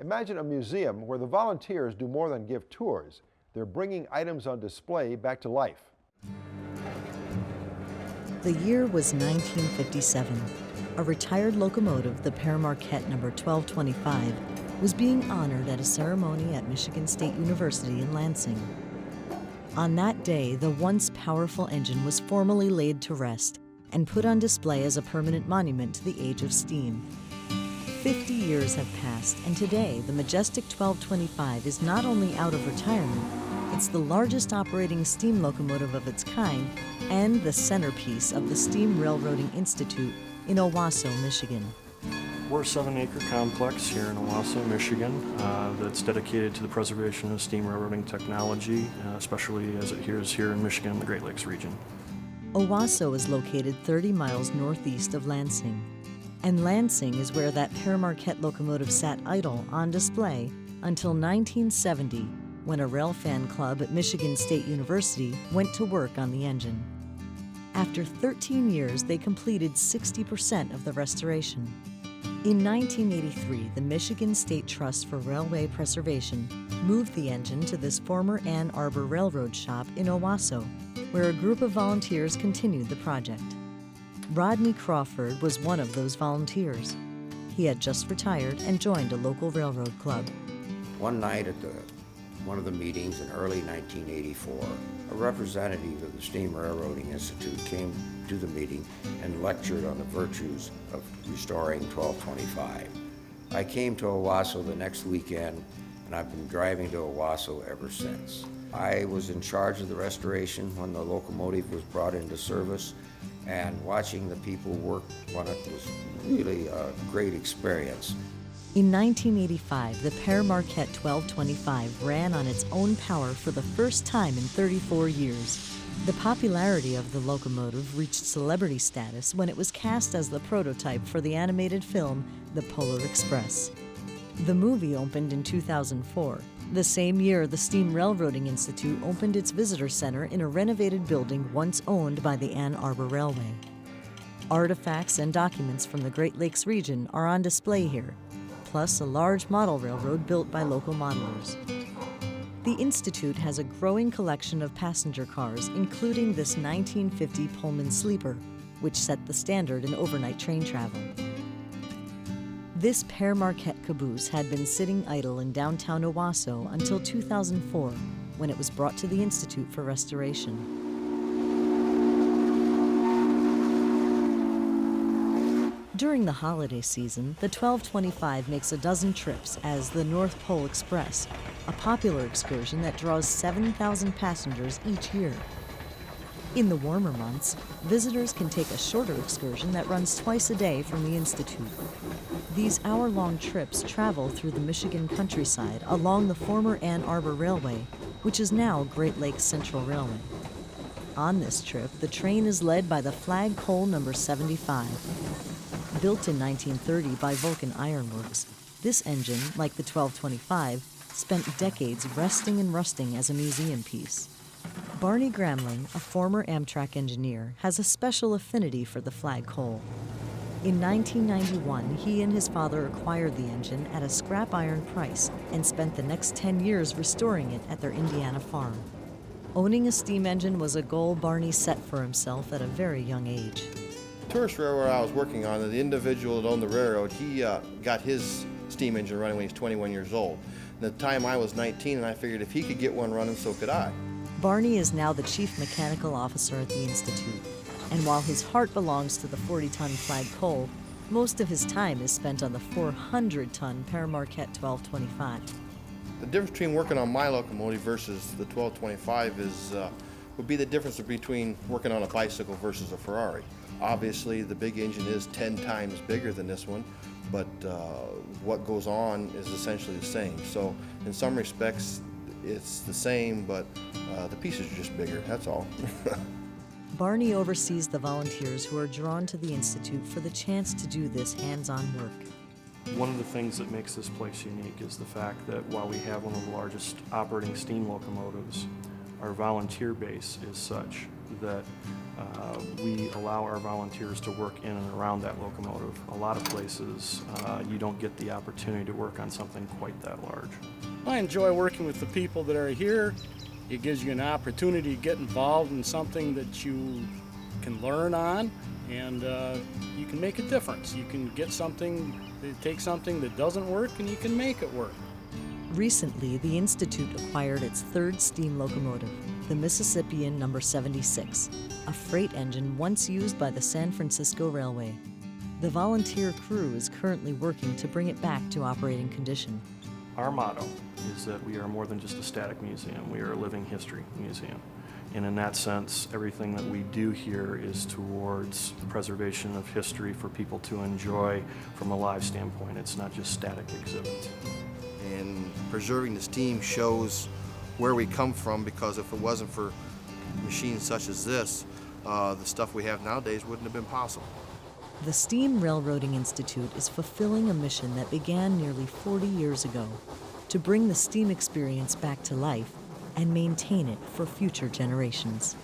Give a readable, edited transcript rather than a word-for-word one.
Imagine a museum where the volunteers do more than give tours. They're bringing items on display back to life. The year was 1957. A retired locomotive, the Père Marquette number 1225, was being honored at a ceremony at Michigan State University in Lansing. On that day, the once powerful engine was formally laid to rest and put on display as a permanent monument to the age of steam. 50 years have passed, and today the majestic 1225 is not only out of retirement, it's the largest operating steam locomotive of its kind and the centerpiece of the Steam Railroading Institute in Owasso, Michigan. We're a 7-acre complex here in Owasso, Michigan, that's dedicated to the preservation of steam railroading technology, especially as it adheres here in Michigan and the Great Lakes region. Owasso is located 30 miles northeast of Lansing, and Lansing is where that Père Marquette locomotive sat idle on display until 1970, when a railfan club at Michigan State University went to work on the engine. After 13 years, they completed 60% of the restoration. In 1983, the Michigan State Trust for Railway Preservation moved the engine to this former Ann Arbor Railroad shop in Owasso, where a group of volunteers continued the project. Rodney Crawford was one of those volunteers. He had just retired and joined a local railroad club. One night at one of the meetings in early 1984, a representative of the Steam Railroading Institute came to the meeting and lectured on the virtues of restoring 1225. I came to Owasso the next weekend, and I've been driving to Owasso ever since. I was in charge of the restoration when the locomotive was brought into service, and watching the people work on it was really a great experience. In 1985, the Père Marquette 1225 ran on its own power for the first time in 34 years. The popularity of the locomotive reached celebrity status when it was cast as the prototype for the animated film The Polar Express. The movie opened in 2004. The same year, the Steam Railroading Institute opened its visitor center in a renovated building once owned by the Ann Arbor Railway. Artifacts and documents from the Great Lakes region are on display here, plus a large model railroad built by local modelers. The Institute has a growing collection of passenger cars, including this 1950 Pullman sleeper, which set the standard in overnight train travel. This Père Marquette caboose had been sitting idle in downtown Owasso until 2004, when it was brought to the Institute for restoration. During the holiday season, the 1225 makes a dozen trips as the North Pole Express, a popular excursion that draws 7,000 passengers each year. In the warmer months, visitors can take a shorter excursion that runs twice a day from the Institute. These hour-long trips travel through the Michigan countryside along the former Ann Arbor Railway, which is now Great Lakes Central Railway. On this trip, the train is led by the Flag Coal number 75. Built in 1930 by Vulcan Iron Works, this engine, like the 1225, spent decades resting and rusting as a museum piece. Barney Gramling, a former Amtrak engineer, has a special affinity for the Flag Coal. In 1991, he and his father acquired the engine at a scrap iron price and spent the next 10 years restoring it at their Indiana farm. Owning a steam engine was a goal Barney set for himself at a very young age. The tourist railroad I was working on, the individual that owned the railroad, he got his steam engine running when he was 21 years old. At the time I was 19, and I figured if he could get one running, so could I. Barney is now the chief mechanical officer at the Institute, and while his heart belongs to the 40-ton Flag Coal, most of his time is spent on the 400-ton Père Marquette 1225. The difference between working on my locomotive versus the 1225 would be the difference between working on a bicycle versus a Ferrari. Obviously, the big engine is 10 times bigger than this one, but what goes on is essentially the same. So in some respects, it's the same, but the pieces are just bigger, that's all. Barney oversees the volunteers who are drawn to the Institute for the chance to do this hands-on work. One of the things that makes this place unique is the fact that while we have one of the largest operating steam locomotives, our volunteer base is such that we allow our volunteers to work in and around that locomotive. A lot of places you don't get the opportunity to work on something quite that large. I enjoy working with the people that are here. It gives you an opportunity to get involved in something that you can learn on, and you can make a difference. You can get something, take something that doesn't work, and you can make it work. Recently, the Institute acquired its third steam locomotive, the Mississippian No. 76, a freight engine once used by the San Francisco Railway. The volunteer crew is currently working to bring it back to operating condition. Our motto is that we are more than just a static museum, we are a living history museum. And in that sense, everything that we do here is towards the preservation of history for people to enjoy from a live standpoint. It's not just static exhibits. And preserving the steam shows where we come from, because if it wasn't for machines such as this, the stuff we have nowadays wouldn't have been possible. The Steam Railroading Institute is fulfilling a mission that began nearly 40 years ago, to bring the steam experience back to life and maintain it for future generations.